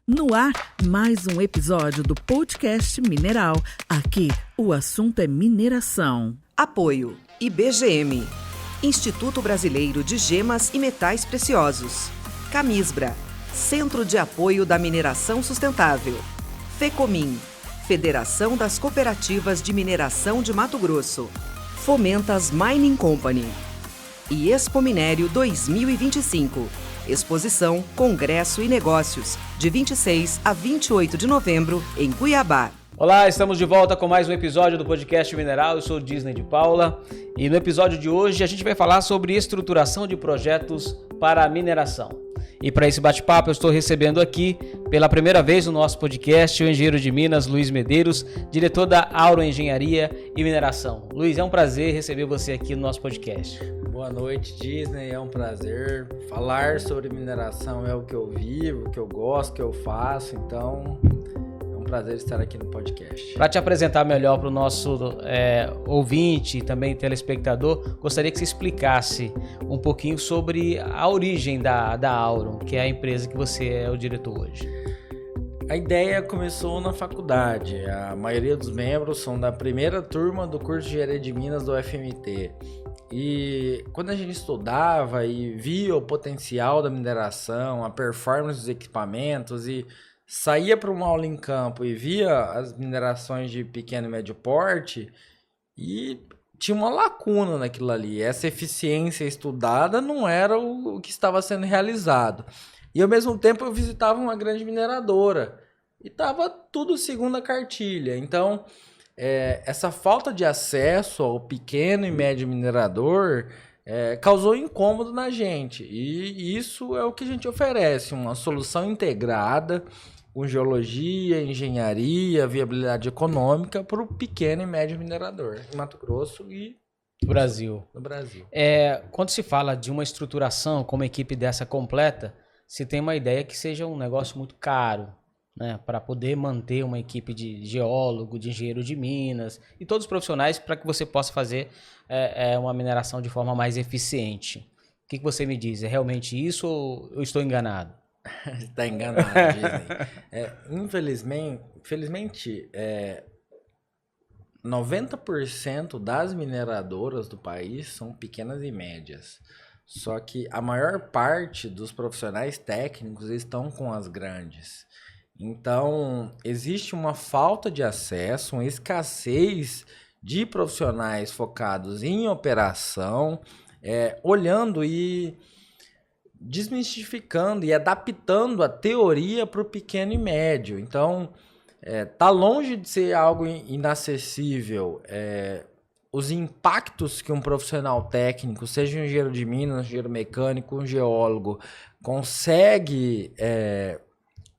No ar, mais um episódio do podcast Mineral. Aqui, o assunto é mineração. Apoio IBGM, Instituto Brasileiro de Gemas e Metais Preciosos. Camisbra, Centro de Apoio da Mineração Sustentável. FECOMIN, Federação das Cooperativas de Mineração de Mato Grosso. Fomentas Mining Company. E Expo Minério 2025. Exposição, Congresso e Negócios, de 26 a 28 de novembro, em Cuiabá. Olá, estamos de volta com mais um episódio do podcast Mineral. Eu sou Disney de Paula e no episódio de hoje a gente vai falar sobre estruturação de projetos para a mineração. E para esse bate-papo eu estou recebendo aqui, pela primeira vez no nosso podcast, o engenheiro de Minas, Luiz Medeiros, diretor da Auro Engenharia e Mineração. Luiz, é um prazer receber você aqui no nosso podcast. Boa noite, Disney. É um prazer. Falar sobre mineração é o que eu vivo, o que eu gosto, o que eu faço. Então, é um prazer estar aqui no podcast. Para te apresentar melhor para o nosso ouvinte e também telespectador, gostaria que você explicasse um pouquinho sobre a origem da Auro, que é a empresa que você é o diretor hoje. A ideia começou na faculdade. A maioria dos membros são da primeira turma do curso de Engenharia de Minas do FMT. E quando a gente estudava e via o potencial da mineração, a performance dos equipamentos e saía para uma aula em campo e via as minerações de pequeno e médio porte e tinha uma lacuna naquilo ali. Essa eficiência estudada não era o que estava sendo realizado. E ao mesmo tempo eu visitava uma grande mineradora e estava tudo segundo a cartilha. Então, essa falta de acesso ao pequeno e médio minerador causou incômodo na gente. E isso é o que a gente oferece, uma solução integrada com geologia, engenharia, viabilidade econômica para o pequeno e médio minerador em Mato Grosso e no Brasil. Quando se fala de uma estruturação com uma equipe dessa completa, se tem uma ideia que seja um negócio muito caro, né, para poder manter uma equipe de geólogo, de engenheiro de minas e todos os profissionais para que você possa fazer uma mineração de forma mais eficiente. O que você me diz? É realmente isso ou eu estou enganado? Está enganado, Disney. Infelizmente, 90% das mineradoras do país são pequenas e médias. Só que a maior parte dos profissionais técnicos estão com as grandes. Então, existe uma falta de acesso, uma escassez de profissionais focados em operação, olhando e desmistificando e adaptando a teoria para o pequeno e médio. Então, tá longe de ser algo inacessível. Os impactos que um profissional técnico, seja um engenheiro de minas, um engenheiro mecânico, um geólogo, consegue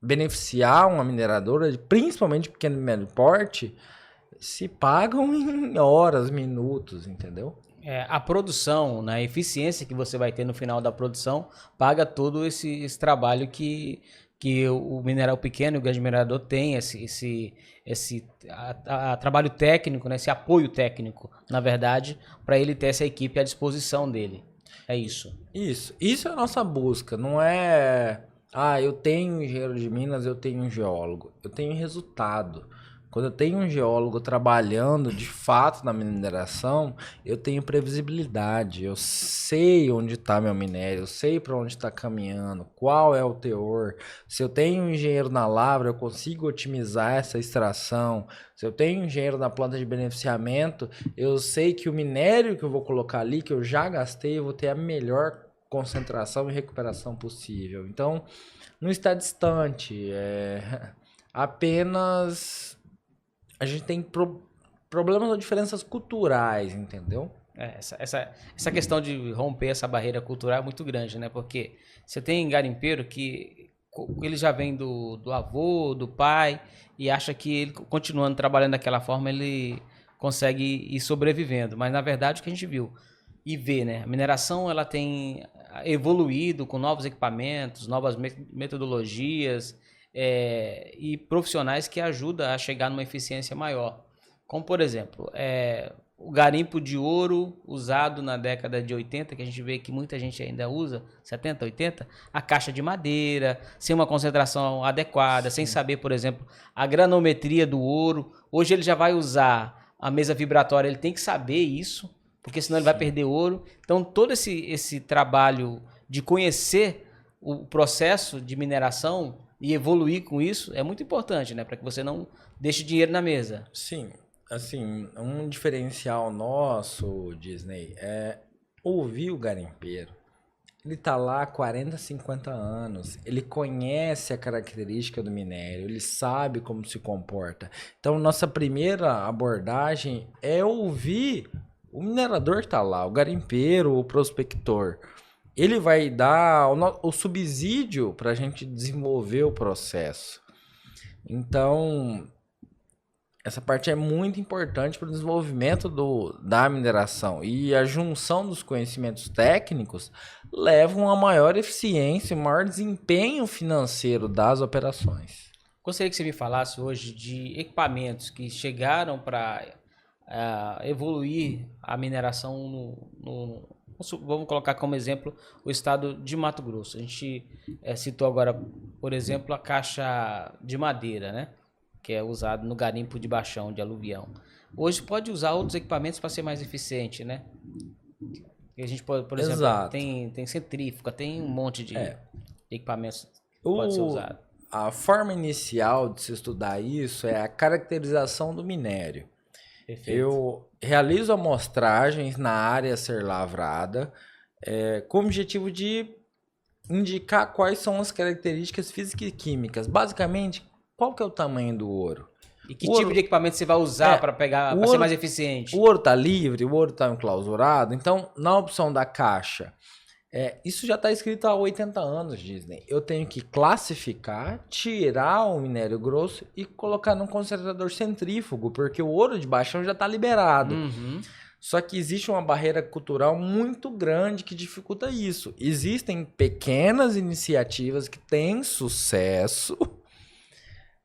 beneficiar uma mineradora, principalmente de pequeno e médio porte, se pagam em horas, minutos, entendeu? A produção, né, a eficiência que você vai ter no final da produção, paga todo esse trabalho que o mineral pequeno e o grande minerador tem, esse trabalho técnico, né, esse apoio técnico, na verdade, para ele ter essa equipe à disposição dele. É isso. Isso é a nossa busca, não é... eu tenho um engenheiro de minas, eu tenho um geólogo. Eu tenho resultado. Quando eu tenho um geólogo trabalhando de fato na mineração, eu tenho previsibilidade. Eu sei onde está meu minério, eu sei para onde está caminhando, qual é o teor. Se eu tenho um engenheiro na lavra, eu consigo otimizar essa extração. Se eu tenho um engenheiro na planta de beneficiamento, eu sei que o minério que eu vou colocar ali, que eu já gastei, eu vou ter a melhor concentração e recuperação possível. Então, não está distante, apenas a gente tem problemas ou diferenças culturais, entendeu? Essa questão de romper essa barreira cultural é muito grande, né? Porque você tem garimpeiro que ele já vem do avô, do pai, e acha que ele, continuando trabalhando daquela forma, ele consegue ir sobrevivendo. Mas, na verdade, o que a gente viu e vê, né? A mineração ela tem evoluído com novos equipamentos, novas metodologias e profissionais que ajudam a chegar numa eficiência maior. Como, por exemplo, o garimpo de ouro usado na década de 80, que a gente vê que muita gente ainda usa, 70, 80, a caixa de madeira, sem uma concentração adequada, sem saber, por exemplo, a granometria do ouro. Hoje ele já vai usar a mesa vibratória, ele tem que saber isso, porque senão ele vai perder ouro. Então todo esse trabalho de conhecer o processo de mineração e evoluir com isso é muito importante, né? Para que você não deixe dinheiro na mesa. Sim. Assim, um diferencial nosso, Disney, é ouvir o garimpeiro. Ele tá lá há 40, 50 anos, ele conhece a característica do minério, ele sabe como se comporta. Então, nossa primeira abordagem é ouvir o minerador que tá lá, o garimpeiro, o prospector. Ele vai dar o subsídio para a gente desenvolver o processo. Então, essa parte é muito importante para o desenvolvimento da mineração. E a junção dos conhecimentos técnicos levam a maior eficiência e maior desempenho financeiro das operações. Gostaria que você me falasse hoje de equipamentos que chegaram para evoluir a mineração vamos colocar como exemplo o estado de Mato Grosso. A gente citou agora, por exemplo, a caixa de madeira, né? Que é usado no garimpo de baixão, de aluvião. Hoje pode usar outros equipamentos para ser mais eficiente, né? E a gente pode, por exemplo, tem centrífuga, tem um monte de equipamentos que pode ser usado. A forma inicial de se estudar isso é a caracterização do minério. Perfeito. Eu realizo amostragens na área a ser lavrada com o objetivo de indicar quais são as características físicas e químicas. Basicamente, qual que é o tamanho do ouro? E que tipo de equipamento você vai usar para pegar, para ser mais eficiente? O ouro está livre, o ouro está enclausurado. Então, na opção da caixa, isso já está escrito há 80 anos, Disney. Eu tenho que classificar, tirar o minério grosso e colocar num concentrador centrífugo, porque o ouro de baixão já está liberado. Uhum. Só que existe uma barreira cultural muito grande que dificulta isso. Existem pequenas iniciativas que têm sucesso,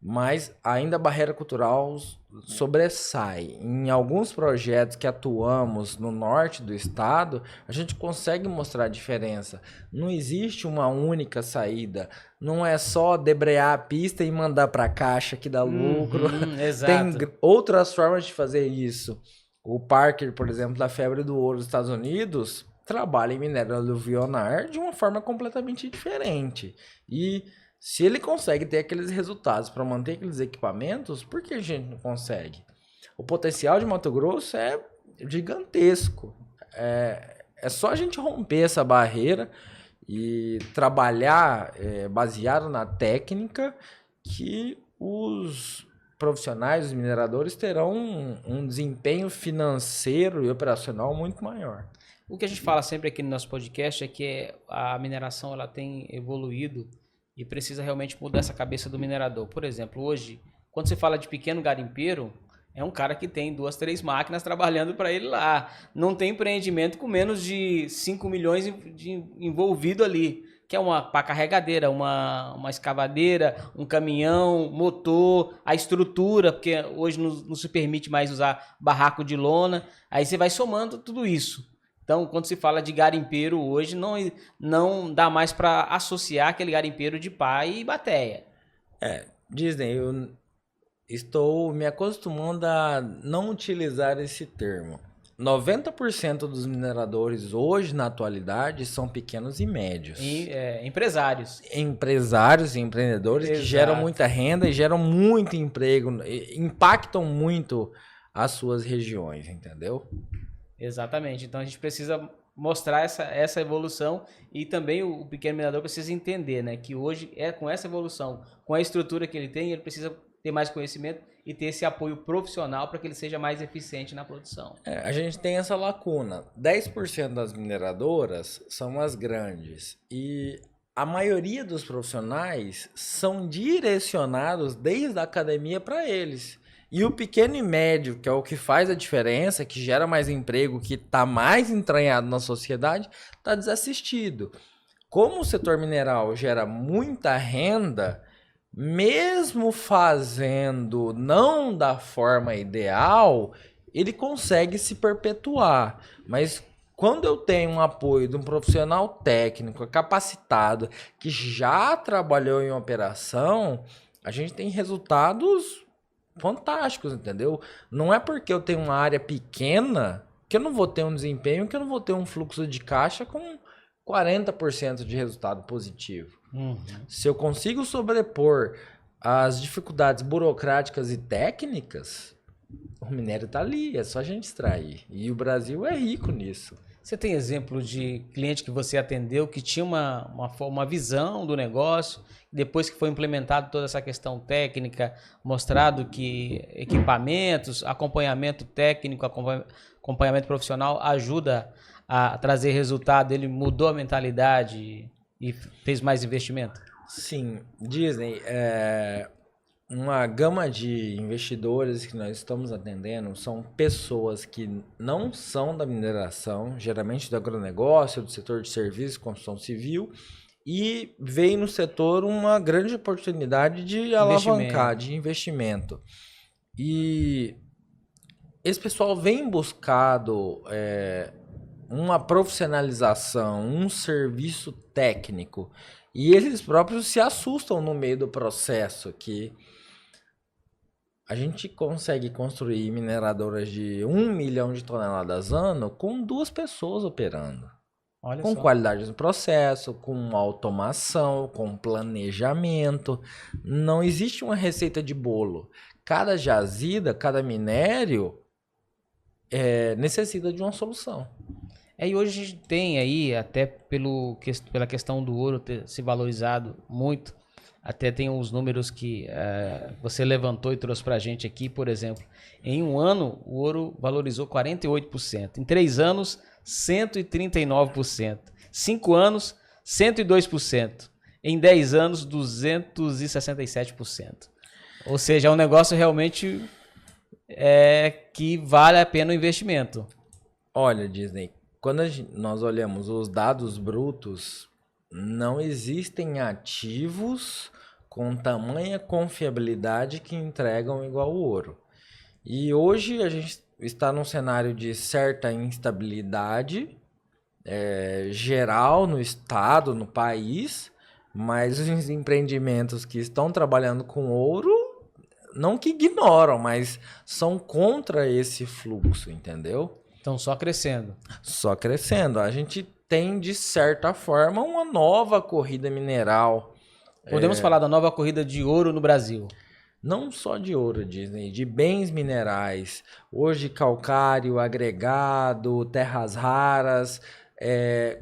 mas ainda a barreira cultural sobressai. Em alguns projetos que atuamos no norte do estado, a gente consegue mostrar a diferença. Não existe uma única saída. Não é só debrear a pista e mandar para a caixa que dá lucro. Exato. Tem outras formas de fazer isso. O Parker, por exemplo, da Febre do Ouro dos Estados Unidos, trabalha em minério aluvionar de uma forma completamente diferente. E se ele consegue ter aqueles resultados para manter aqueles equipamentos, por que a gente não consegue? O potencial de Mato Grosso é gigantesco. É só a gente romper essa barreira e trabalhar baseado na técnica que os profissionais, os mineradores terão um desempenho financeiro e operacional muito maior. O que a gente fala sempre aqui no nosso podcast é que a mineração ela tem evoluído e precisa realmente mudar essa cabeça do minerador. Por exemplo, hoje, quando você fala de pequeno garimpeiro, é um cara que tem 2, 3 máquinas trabalhando para ele lá. Não tem empreendimento com menos de 5 milhões envolvido ali. Que é uma pá carregadeira, uma escavadeira, um caminhão, motor, a estrutura, porque hoje não se permite mais usar barraco de lona. Aí você vai somando tudo isso. Então, quando se fala de garimpeiro hoje, não dá mais para associar aquele garimpeiro de pá e bateia. Disney, eu estou me acostumando a não utilizar esse termo. 90% dos mineradores hoje, na atualidade, são pequenos e médios. E empresários. Empresários e empreendedores. Exato. Que geram muita renda e geram muito emprego, impactam muito as suas regiões, entendeu? Exatamente. Então a gente precisa mostrar essa evolução e também o pequeno minerador precisa entender, né, que hoje com essa evolução, com a estrutura que ele tem, ele precisa ter mais conhecimento e ter esse apoio profissional para que ele seja mais eficiente na produção. A gente tem essa lacuna. 10% das mineradoras são as grandes e a maioria dos profissionais são direcionados desde a academia para eles. E o pequeno e médio, que é o que faz a diferença, que gera mais emprego, que está mais entranhado na sociedade, está desassistido. Como o setor mineral gera muita renda, mesmo fazendo não da forma ideal, ele consegue se perpetuar. Mas quando eu tenho um apoio de um profissional técnico, capacitado, que já trabalhou em operação, a gente tem resultados fantásticos, entendeu? Não é porque eu tenho uma área pequena que eu não vou ter um desempenho, que eu não vou ter um fluxo de caixa com 40% de resultado positivo. Se eu consigo sobrepor as dificuldades burocráticas e técnicas, o minério está ali, é só a gente extrair. E o Brasil é rico nisso. Você tem exemplo de cliente que você atendeu que tinha uma visão do negócio, depois que foi implementado toda essa questão técnica, mostrado que equipamentos, acompanhamento técnico, acompanhamento profissional ajuda a trazer resultado, ele mudou a mentalidade e fez mais investimento? Sim, Disney, uma gama de investidores que nós estamos atendendo são pessoas que não são da mineração, geralmente do agronegócio, do setor de serviços, construção civil, e veem no setor uma grande oportunidade de alavancar, de investimento. E esse pessoal vem buscado uma profissionalização, um serviço técnico, e eles próprios se assustam no meio do processo, que a gente consegue construir mineradoras de 1 milhão de toneladas ano com 2 pessoas operando. Olha com só. qualidade no processo, com automação, com planejamento. Não existe uma receita de bolo. Cada jazida, cada minério necessita de uma solução. E hoje a gente tem aí, até pela questão do ouro ter se valorizado muito, até tem uns números que você levantou e trouxe para a gente aqui, por exemplo. Em um ano, o ouro valorizou 48%. Em 3 anos, 139%. 5 anos, 102%. Em 10 anos, 267%. Ou seja, é um negócio realmente que vale a pena o investimento. Olha, Disney, quando nós olhamos os dados brutos, não existem ativos com tamanha confiabilidade que entregam igual o ouro. E hoje a gente está num cenário de certa instabilidade geral no estado, no país, mas os empreendimentos que estão trabalhando com ouro, não que ignoram, mas são contra esse fluxo, entendeu? Então, só crescendo. Só crescendo. A gente tem, de certa forma, uma nova corrida mineral. Podemos falar da nova corrida de ouro no Brasil. Não só de ouro, Disney, de bens minerais. Hoje, calcário, agregado, terras raras.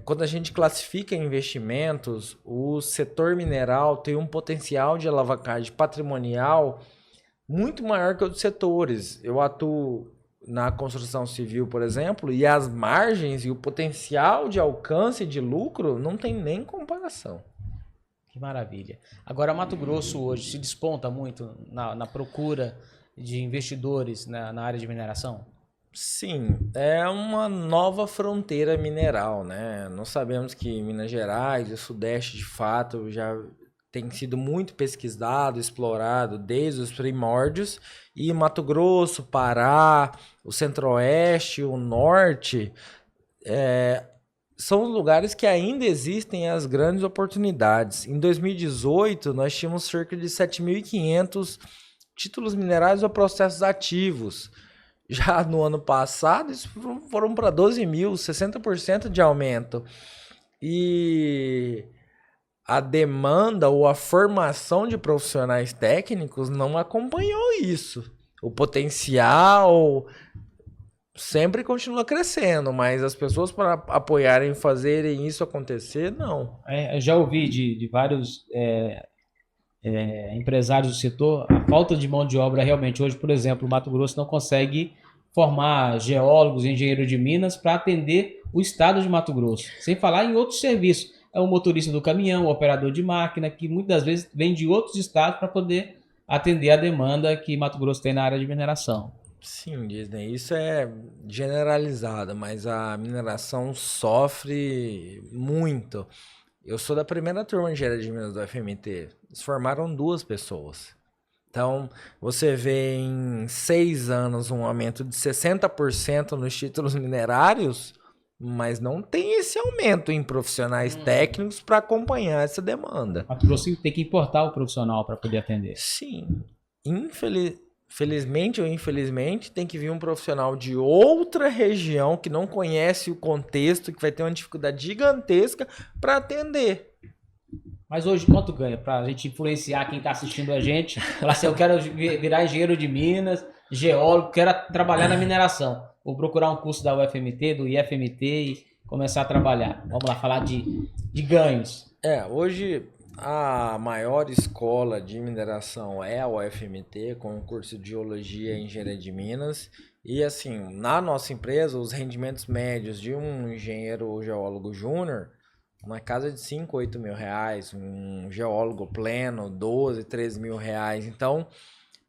Quando a gente classifica investimentos, o setor mineral tem um potencial de alavancagem patrimonial muito maior que outros setores. Eu atuo na construção civil, por exemplo, e as margens e o potencial de alcance de lucro não tem nem comparação. Que maravilha. Agora, Mato Grosso hoje se desponta muito na procura de investidores na área de mineração? Sim, é uma nova fronteira mineral, né? Nós sabemos que Minas Gerais e o Sudeste, de fato, já tem sido muito pesquisado, explorado desde os primórdios, e Mato Grosso, Pará, o Centro-Oeste, o Norte, são lugares que ainda existem as grandes oportunidades. Em 2018, nós tínhamos cerca de 7.500 títulos minerais ou processos ativos. Já no ano passado, isso foram para 12 mil, 60% de aumento. E a demanda ou a formação de profissionais técnicos não acompanhou isso. O potencial sempre continua crescendo, mas as pessoas para apoiarem e fazerem isso acontecer, não. Eu já ouvi de vários empresários do setor, a falta de mão de obra realmente. Hoje, por exemplo, o Mato Grosso não consegue formar geólogos, engenheiros de minas para atender o estado de Mato Grosso. Sem falar em outros serviços. É o motorista do caminhão, o operador de máquina, que muitas vezes vem de outros estados para poder atender a demanda que Mato Grosso tem na área de mineração. Sim, Disney, isso é generalizado, mas a mineração sofre muito. Eu sou da primeira turma de engenharia de minas do FMT. Eles formaram 2 pessoas. Então, você vê em 6 anos um aumento de 60% nos títulos minerários, mas não tem esse aumento em profissionais técnicos para acompanhar essa demanda. Mato Grosso tem que importar o profissional para poder atender. Sim. Felizmente ou infelizmente, tem que vir um profissional de outra região que não conhece o contexto, que vai ter uma dificuldade gigantesca para atender. Mas hoje quanto ganha? Para a gente influenciar quem está assistindo a gente. Falar assim, eu quero virar engenheiro de Minas, geólogo, quero trabalhar na mineração. Vou procurar um curso da UFMT, do IFMT e começar a trabalhar. Vamos lá, falar de ganhos. Hoje a maior escola de mineração é a UFMT, com o curso de Geologia e Engenharia de Minas. E assim, na nossa empresa, os rendimentos médios de um engenheiro ou geólogo júnior, uma casa de 5, 8 mil reais, um geólogo pleno, 12, 13 mil reais. Então,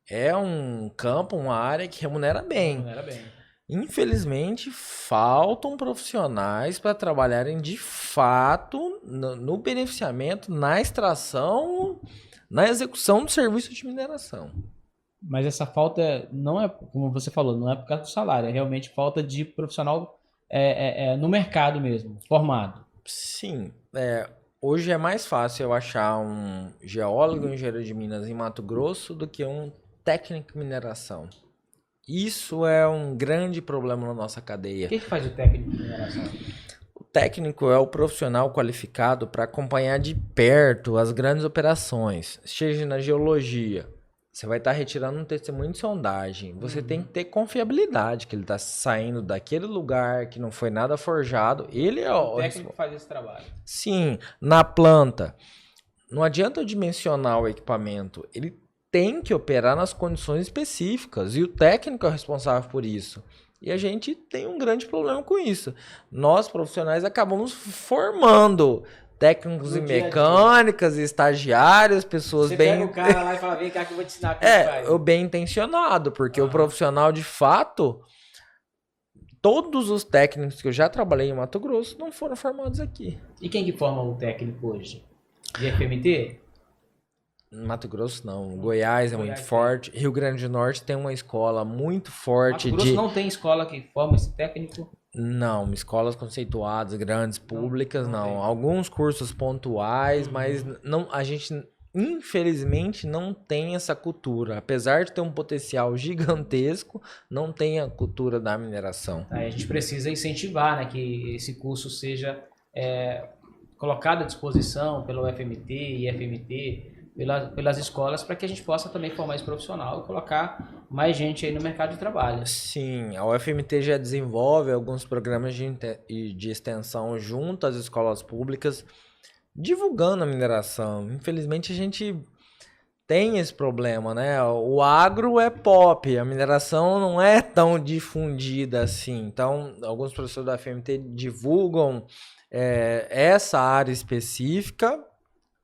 é um campo, uma área que remunera bem. Remunera bem. Infelizmente, faltam profissionais para trabalharem de fato no beneficiamento, na extração, na execução do serviço de mineração. Mas essa falta não é, como você falou, não é por causa do salário, é realmente falta de profissional no mercado mesmo, formado. Sim, hoje é mais fácil eu achar um geólogo em engenheiro de Minas em Mato Grosso do que um técnico em mineração. Isso é um grande problema na nossa cadeia. O que faz o técnico de mineração? O técnico é o profissional qualificado para acompanhar de perto as grandes operações. Seja na geologia, você vai estar retirando um testemunho de sondagem. Você tem que ter confiabilidade que ele está saindo daquele lugar, que não foi nada forjado. Ele é o técnico que faz esse trabalho. Sim, na planta. Não adianta eu dimensionar o equipamento. Ele tem que operar nas condições específicas. E o técnico é o responsável por isso. E a gente tem um grande problema com isso. Nós, profissionais, acabamos formando técnicos em mecânicas, estagiários, pessoas você bem... Você pega o cara lá e fala, vem cá que eu vou te ensinar como faz. O bem intencionado, porque o profissional, de fato, todos os técnicos que eu já trabalhei em Mato Grosso não foram formados aqui. E quem que forma o técnico hoje? De FMT? Mato Grosso não. Goiás é muito forte. Rio Grande do Norte tem uma escola muito forte. Mato Grosso não tem escola que forma esse técnico? Não, escolas conceituadas, grandes, públicas, não. Alguns cursos pontuais, mas não, a gente, infelizmente, não tem essa cultura. Apesar de ter um potencial gigantesco, não tem a cultura da mineração. A gente precisa incentivar, né, que esse curso seja colocado à disposição pela UFMT e IFMT, pelas escolas, para que a gente possa também formar esse profissional e colocar mais gente aí no mercado de trabalho. Sim, a UFMT já desenvolve alguns programas de extensão junto às escolas públicas, divulgando a mineração. Infelizmente, a gente tem esse problema, né? O agro é pop, a mineração não é tão difundida assim. Então, alguns professores da UFMT divulgam essa área específica,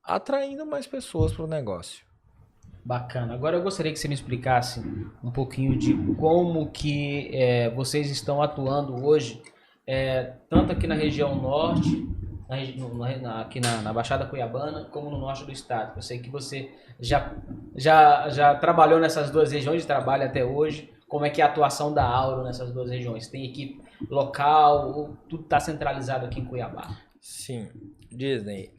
atraindo mais pessoas para o negócio. Bacana. Agora eu gostaria que você me explicasse um pouquinho de como que vocês estão atuando hoje, tanto aqui na região norte, aqui na Baixada Cuiabana, como no norte do estado. Eu sei que você já trabalhou nessas duas regiões de trabalho até hoje. Como é que é a atuação da Auro nessas duas regiões? Tem equipe local ou tudo está centralizado aqui em Cuiabá? Sim. Disney,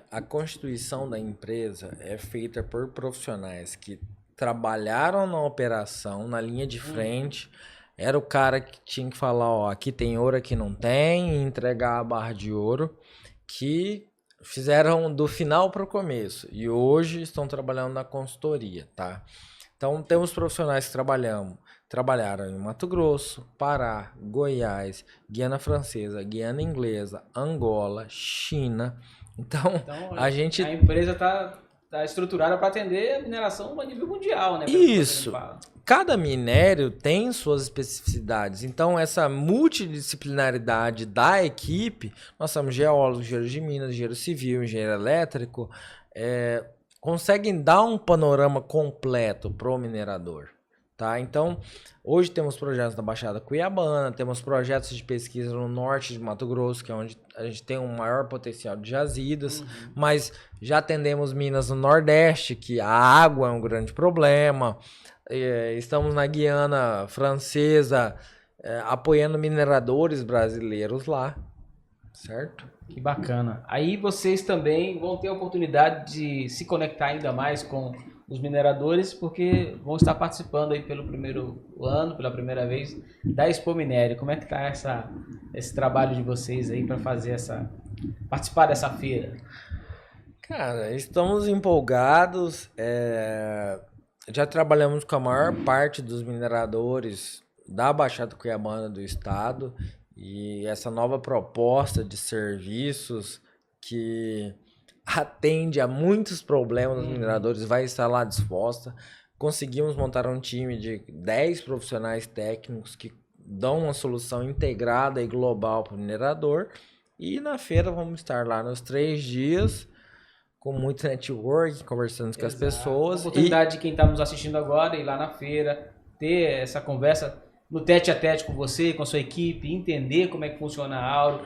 a constituição da empresa é feita por profissionais que trabalharam na operação, na linha de frente. Era o cara que tinha que falar, ó, aqui tem ouro, aqui não tem, e entregar a barra de ouro, que fizeram do final para o começo. E hoje estão trabalhando na consultoria, tá? Então, temos profissionais que trabalharam em Mato Grosso, Pará, Goiás, Guiana Francesa, Guiana Inglesa, Angola, China. Então a empresa está estruturada para atender a mineração a nível mundial, né? Isso. Cada minério tem suas especificidades. Então, essa multidisciplinaridade da equipe, nós somos geólogos, engenheiros de minas, engenheiro civil, engenheiro elétrico, conseguem dar um panorama completo para o minerador. tá? Então, hoje temos projetos na Baixada Cuiabana, temos projetos de pesquisa no norte de Mato Grosso, que é onde a gente tem um maior potencial de jazidas, mas já atendemos Minas no Nordeste, que a água é um grande problema. Estamos na Guiana Francesa, apoiando mineradores brasileiros lá, certo? Que bacana. Aí vocês também vão ter a oportunidade de se conectar ainda mais com os mineradores, porque vão estar participando aí pelo primeiro ano, pela primeira vez, da Expo Minério. Como é que está esse trabalho de vocês aí para participar dessa feira? Cara, estamos empolgados. Já trabalhamos com a maior parte dos mineradores da Baixada Cuiabana do estado, e essa nova proposta de serviços que atende a muitos problemas dos mineradores vai estar lá disposta. Conseguimos montar um time de 10 profissionais técnicos que dão uma solução integrada e global para o minerador, e na feira vamos estar lá nos 3 dias com muito network, conversando com as pessoas. A oportunidade de quem está nos assistindo agora ir lá na feira, ter essa conversa no tete a tete com você, com a sua equipe, entender como é que funciona a Auro,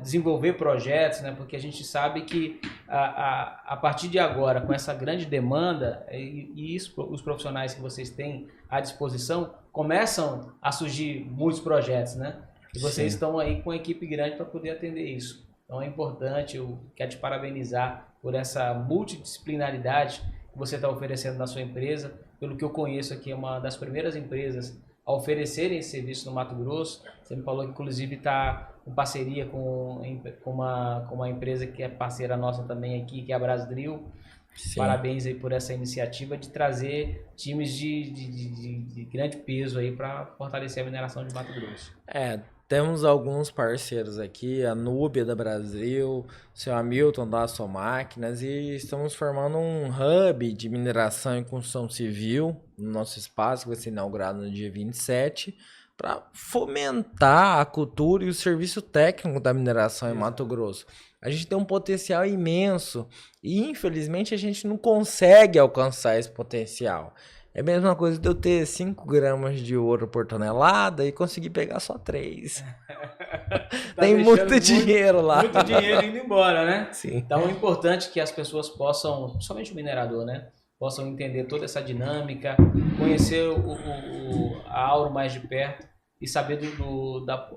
desenvolver projetos, né? Porque a gente sabe que a partir de agora, com essa grande demanda e isso, os profissionais que vocês têm à disposição, começam a surgir muitos projetos, né? E vocês estão aí com uma equipe grande para poder atender isso. Então é importante, eu quero te parabenizar por essa multidisciplinaridade que você está oferecendo na sua empresa. Pelo que eu conheço aqui, é uma das primeiras empresas a oferecerem esse serviço no Mato Grosso. Você me falou que inclusive está em parceria com uma empresa que é parceira nossa também aqui, que é a Brasdril. Sim. Parabéns aí por essa iniciativa de trazer times de grande peso aí para fortalecer a mineração de Mato Grosso. Temos alguns parceiros aqui, a Núbia da Brasil, o seu Hamilton da Aço Máquinas, e estamos formando um hub de mineração e construção civil no nosso espaço, que vai ser inaugurado no dia 27, para fomentar a cultura e o serviço técnico da mineração em Mato Grosso. A gente tem um potencial imenso e, infelizmente, a gente não consegue alcançar esse potencial. É a mesma coisa de eu ter 5 gramas de ouro por tonelada e conseguir pegar só 3. Tem muito dinheiro lá. Muito dinheiro indo embora, né? Sim. Então é importante que as pessoas possam, principalmente o minerador, né? Possam entender toda essa dinâmica, conhecer a Auro mais de perto e saber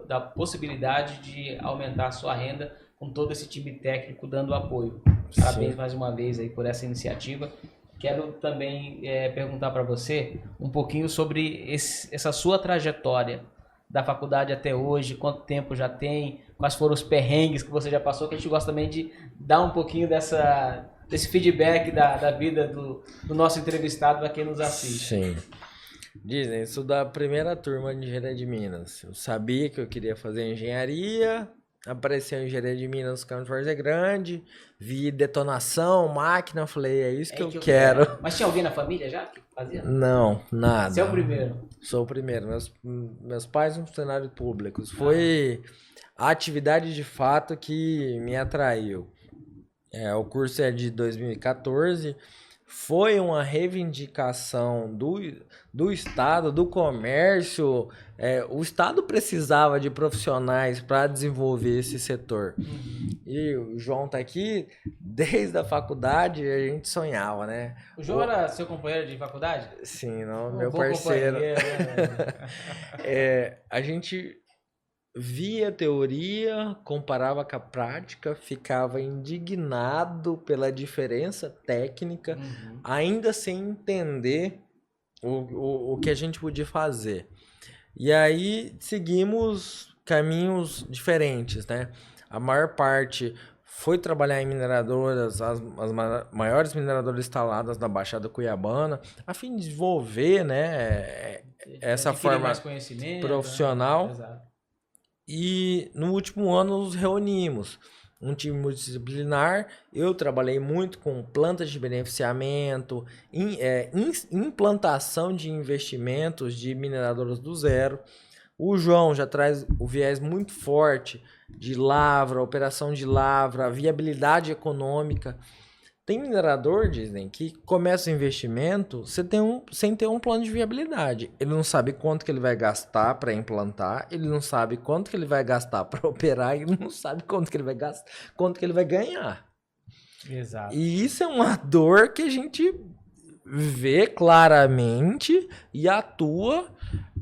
da possibilidade de aumentar a sua renda com todo esse time técnico dando apoio. Parabéns mais uma vez aí por essa iniciativa. Quero também perguntar para você um pouquinho sobre essa sua trajetória da faculdade até hoje, quanto tempo já tem, quais foram os perrengues que você já passou, que a gente gosta também de dar um pouquinho desse feedback da vida do nosso entrevistado para quem nos assiste. Sim. Dizem, isso da primeira turma de Engenharia de Minas. Eu sabia que eu queria fazer engenharia, apareceu a Engenharia de Minas no Campos Várzea Grande, vi detonação, máquina, falei, é isso que eu quero. Mas tinha alguém na família já que fazia? Não, nada. Você é o primeiro? Sou o primeiro. Meus pais são funcionários públicos. Foi a atividade de fato que me atraiu. O curso é de 2014. Foi uma reivindicação do Estado, do comércio. O Estado precisava de profissionais para desenvolver esse setor. E o João tá aqui, desde a faculdade a gente sonhava, né? O João era seu companheiro de faculdade? Sim, meu parceiro. A gente via a teoria, comparava com a prática, ficava indignado pela diferença técnica, ainda sem entender o que a gente podia fazer. E aí seguimos caminhos diferentes, né? A maior parte foi trabalhar em mineradoras, as maiores mineradoras instaladas na Baixada Cuiabana, a fim de desenvolver, né, essa forma profissional. Né? Exato. E no último ano nos reunimos, um time multidisciplinar. Eu trabalhei muito com plantas de beneficiamento, implantação de investimentos de mineradoras do zero. O João já traz o viés muito forte de lavra, operação de lavra, viabilidade econômica. Tem minerador, dizem, que começa o investimento sem ter um plano de viabilidade. Ele não sabe quanto que ele vai gastar para implantar, ele não sabe quanto que ele vai gastar para operar, ele não sabe quanto que ele vai gastar, quanto que ele vai ganhar. Exato. E isso é uma dor que a gente vê claramente e atua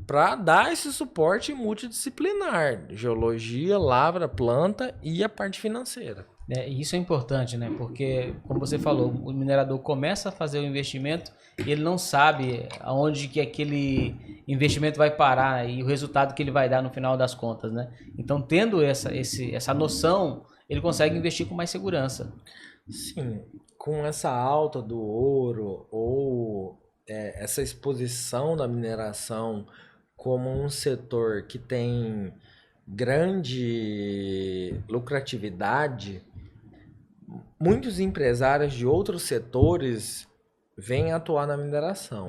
para dar esse suporte multidisciplinar. Geologia, lavra, planta e a parte financeira. E isso é importante, né? Porque, como você falou, o minerador começa a fazer o investimento e ele não sabe aonde que aquele investimento vai parar e o resultado que ele vai dar no final das contas, né? Então, tendo essa noção, ele consegue investir com mais segurança. Sim, com essa alta do ouro ou essa exposição da mineração como um setor que tem grande lucratividade, muitos empresários de outros setores vêm atuar na mineração.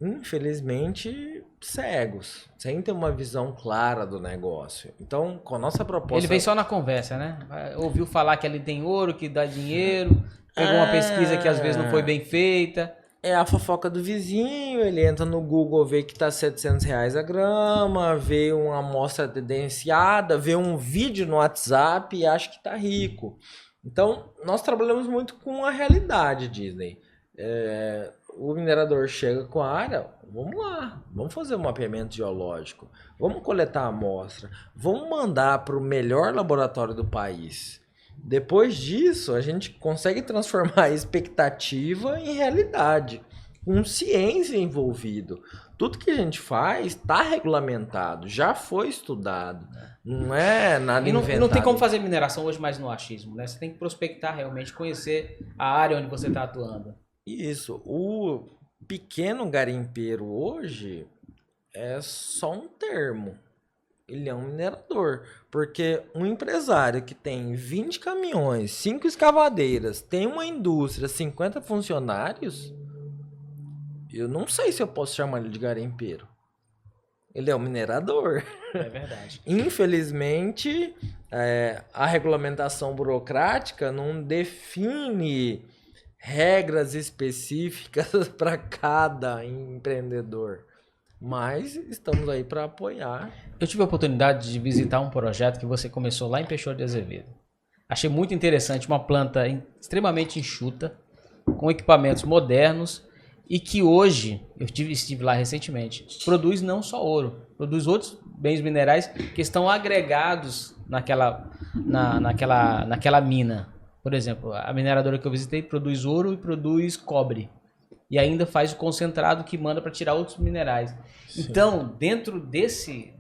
Infelizmente, cegos, sem ter uma visão clara do negócio. Então, com a nossa proposta... Ele vem só na conversa, né? Ouviu falar que ali tem ouro, que dá dinheiro, pegou uma pesquisa que às vezes não foi bem feita. É a fofoca do vizinho, ele entra no Google, vê que tá R$700 a grama, vê uma amostra tendenciada, vê um vídeo no WhatsApp e acha que tá rico. Então, nós trabalhamos muito com a realidade, Disney. O minerador chega com a área, vamos lá, vamos fazer um mapeamento geológico, vamos coletar a amostra, vamos mandar para o melhor laboratório do país. Depois disso, a gente consegue transformar a expectativa em realidade, com ciência envolvido. Tudo que a gente faz está regulamentado, já foi estudado, não é nada inventado. E não tem como fazer mineração hoje mais no achismo, né? Você tem que prospectar realmente, conhecer a área onde você está atuando. Isso, o pequeno garimpeiro hoje é só um termo. Ele é um minerador, porque um empresário que tem 20 caminhões, 5 escavadeiras, tem uma indústria, 50 funcionários, eu não sei se eu posso chamar ele de garimpeiro. Ele é um minerador. É verdade. Infelizmente, a regulamentação burocrática não define regras específicas para cada empreendedor. Mas estamos aí para apoiar. Eu tive a oportunidade de visitar um projeto que você começou lá em Peixoto de Azevedo. Achei muito interessante, uma planta extremamente enxuta, com equipamentos modernos e que hoje, estive lá recentemente, produz não só ouro, produz outros bens minerais que estão agregados naquela mina. Por exemplo, a mineradora que eu visitei produz ouro e produz cobre. E ainda faz o concentrado que manda para tirar outros minerais. Sim. Então, dentro desse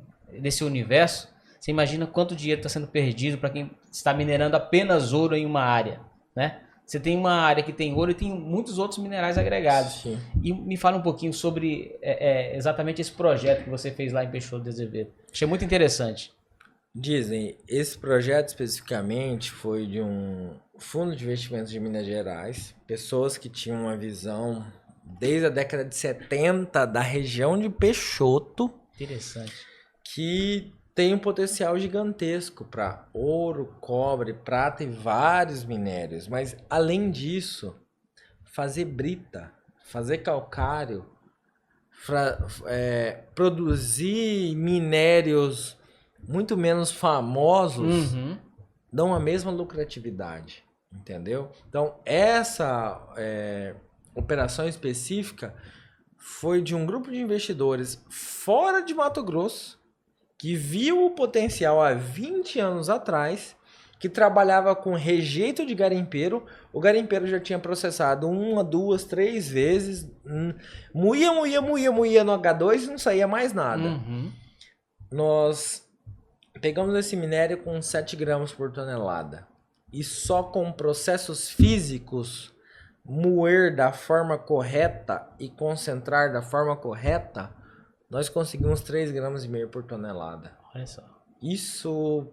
universo, você imagina quanto dinheiro está sendo perdido para quem está minerando apenas ouro em uma área, né? Você tem uma área que tem ouro e tem muitos outros minerais agregados. Sim. E me fala um pouquinho sobre exatamente esse projeto que você fez lá em Peixoto de Azevedo. Achei muito interessante. Dizem, esse projeto especificamente foi de um fundo de investimentos de Minas Gerais, pessoas que tinham uma visão desde a década de 70 da região de Peixoto. Interessante. Que tem um potencial gigantesco para ouro, cobre, prata e vários minérios. Mas, além disso, fazer brita, fazer calcário, produzir minérios muito menos famosos, dão a mesma lucratividade, entendeu? Então, essa operação específica foi de um grupo de investidores fora de Mato Grosso, que viu o potencial há 20 anos atrás, que trabalhava com rejeito de garimpeiro. O garimpeiro já tinha processado 1, 2, 3 vezes, moía no H2 e não saía mais nada. Nós pegamos esse minério com 7 gramas por tonelada e só com processos físicos, moer da forma correta e concentrar da forma correta, nós conseguimos 3,5 gramas por tonelada. Olha só. Isso,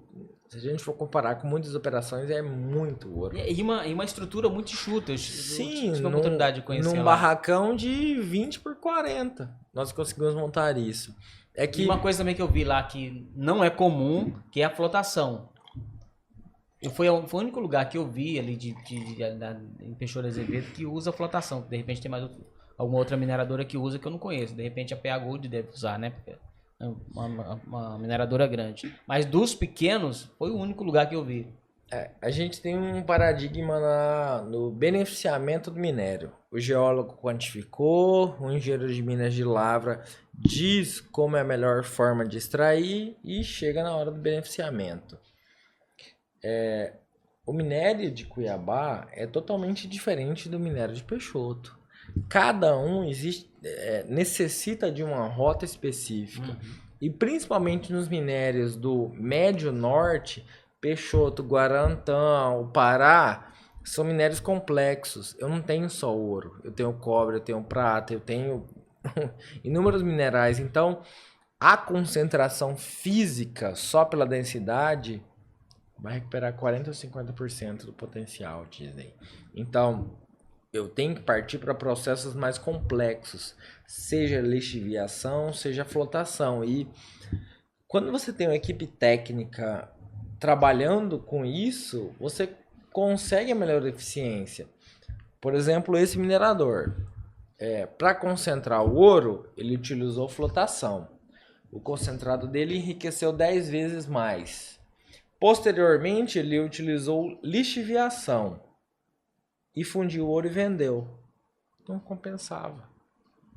se a gente for comparar com muitas operações, é muito ouro. E uma estrutura muito enxuta. Sim, tive a oportunidade de conhecer num barracão de 20 por 40. Nós conseguimos montar isso. E uma coisa também que eu vi lá que não é comum, que é a flotação. Foi o único lugar que eu vi ali em Peixoto Azevedo que usa flotação. De repente tem mais alguma outra mineradora que usa que eu não conheço. De repente a PA Gold deve usar, né? Porque é uma mineradora grande. Mas dos pequenos, foi o único lugar que eu vi. A gente tem um paradigma no beneficiamento do minério. O geólogo quantificou, o engenheiro de minas de lavra diz como é a melhor forma de extrair e chega na hora do beneficiamento. O minério de Cuiabá é totalmente diferente do minério de Peixoto. Cada um necessita de uma rota específica. E principalmente nos minérios do Médio Norte, Peixoto, Guarantã, o Pará, são minérios complexos. Eu não tenho só ouro, eu tenho cobre, eu tenho prata, eu tenho inúmeros minerais. Então, a concentração física só pela densidade vai recuperar 40% ou 50% do potencial, dizem. Então, eu tenho que partir para processos mais complexos, seja lixiviação, seja flotação. E quando você tem uma equipe técnica trabalhando com isso, você consegue a melhor eficiência. Por exemplo, esse minerador, para concentrar o ouro, ele utilizou flotação. O concentrado dele enriqueceu 10 vezes mais. Posteriormente, ele utilizou lixiviação e fundiu o ouro e vendeu. Não compensava.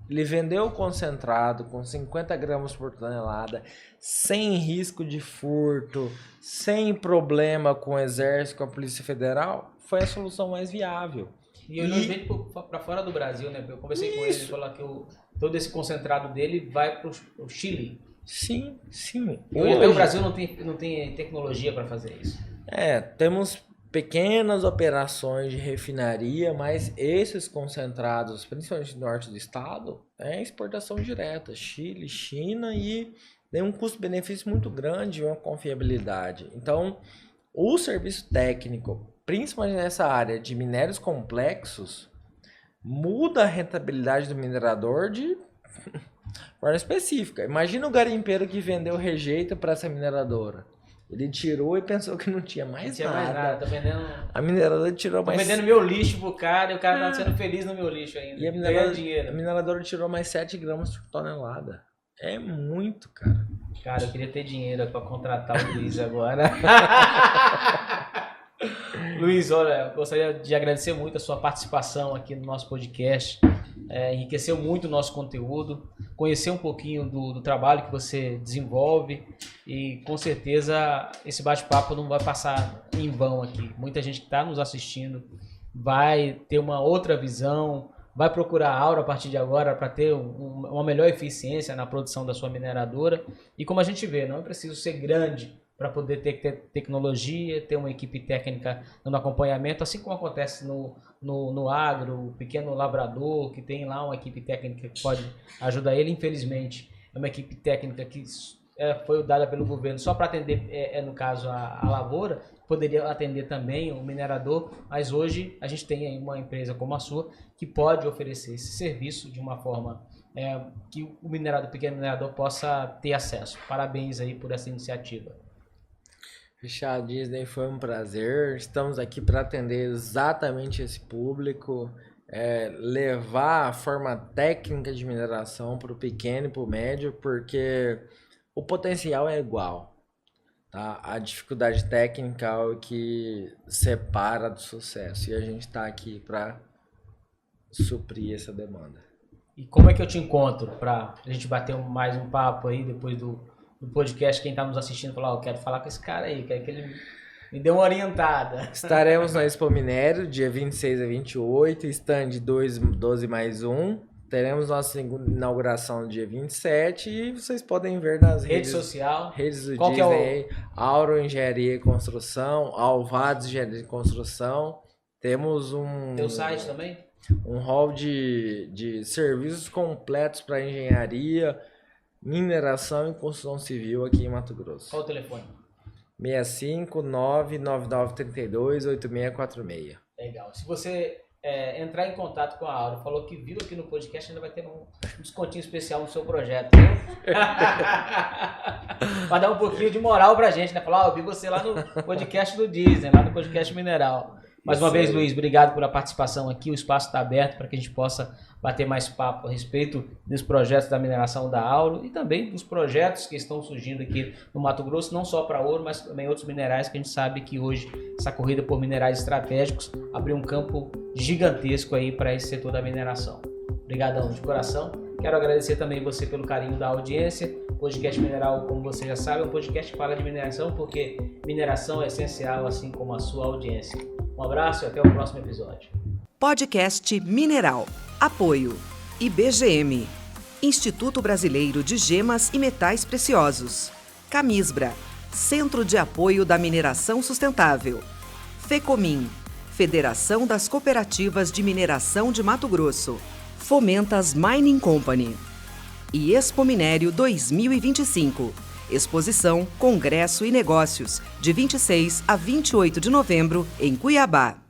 Ele vendeu o concentrado com 50 gramas por tonelada, sem risco de furto, sem problema com o Exército, com a Polícia Federal. Foi a solução mais viável. E eu vejo para fora do Brasil, né? Eu conversei com ele falou que todo esse concentrado dele vai para o Chile. Sim, sim. Hoje o Brasil não tem tecnologia para fazer isso. Temos pequenas operações de refinaria, mas esses concentrados, principalmente no norte do estado, é exportação direta, Chile, China, e tem um custo-benefício muito grande e uma confiabilidade. Então, o serviço técnico, principalmente nessa área de minérios complexos, muda a rentabilidade do minerador de forma específica. Imagina o garimpeiro que vendeu rejeito para essa mineradora. Ele tirou e pensou que não tinha mais nada. Tá vendendo... A mineradora tirou mais... Tô vendendo meu lixo pro cara e o cara tá sendo feliz no meu lixo ainda. E a mineradora tirou mais 7 gramas por tonelada. É muito, cara. Cara, eu queria ter dinheiro pra contratar o Luiz agora. Luiz, olha, eu gostaria de agradecer muito a sua participação aqui no nosso podcast. Enriqueceu muito o nosso conteúdo, conhecer um pouquinho do trabalho que você desenvolve e com certeza esse bate-papo não vai passar em vão aqui. Muita gente que está nos assistindo vai ter uma outra visão, vai procurar a Auro a partir de agora para ter uma melhor eficiência na produção da sua mineradora. E como a gente vê, não é preciso ser grande para poder ter tecnologia, ter uma equipe técnica dando acompanhamento, assim como acontece no agro, o pequeno lavrador, que tem lá uma equipe técnica que pode ajudar ele. Infelizmente, é uma equipe técnica que foi dada pelo governo só para atender, no caso, a lavoura, poderia atender também o minerador, mas hoje a gente tem aí uma empresa como a sua que pode oferecer esse serviço de uma forma que o pequeno minerador possa ter acesso. Parabéns aí por essa iniciativa. Richard, Disney, foi um prazer. Estamos aqui para atender exatamente esse público, levar a forma técnica de mineração para o pequeno e para o médio, porque o potencial é igual. Tá? A dificuldade técnica é o que separa do sucesso, e a gente está aqui para suprir essa demanda. E como é que eu te encontro para a gente bater mais um papo aí depois do podcast? Quem está nos assistindo falar, eu quero falar com esse cara aí, quero que ele me dê uma orientada. Estaremos na Expo Minério, dia 26 a 28, stand 12+1. Teremos nossa inauguração no dia 27 e vocês podem ver nas redes sociais. Redes do Qual Disney, Auro Engenharia e Construção, Alvados Engenharia e Construção. Temos Teu site também? Um hall de serviços completos para engenharia, mineração e construção civil aqui em Mato Grosso. Qual o telefone? 65 99932 8646. Legal. Se você entrar em contato com a Auro. Falou que viu aqui no podcast, ainda vai ter um descontinho especial no seu projeto. Para dar um pouquinho de moral pra gente, né? Falar, eu vi você lá no podcast do Disney, lá no podcast Mineral. Mais uma vez, Luiz, obrigado pela participação aqui. O espaço está aberto para que a gente possa bater mais papo a respeito dos projetos da mineração da Auro e também dos projetos que estão surgindo aqui no Mato Grosso, não só para ouro, mas também outros minerais, que a gente sabe que hoje essa corrida por minerais estratégicos abriu um campo gigantesco aí para esse setor da mineração. Obrigadão de coração. Quero agradecer também você pelo carinho da audiência. O podcast Mineral, como você já sabe, é um podcast que fala de mineração, porque mineração é essencial, assim como a sua audiência. Um abraço e até o próximo episódio. Podcast Mineral. Apoio IBGM, Instituto Brasileiro de Gemas e Metais Preciosos. Camisbra, Centro de Apoio da Mineração Sustentável. Fecomin, Federação das Cooperativas de Mineração de Mato Grosso. Fomentas Mining Company. E Expo Minério 2025. Exposição, Congresso e Negócios, de 26 a 28 de novembro, em Cuiabá.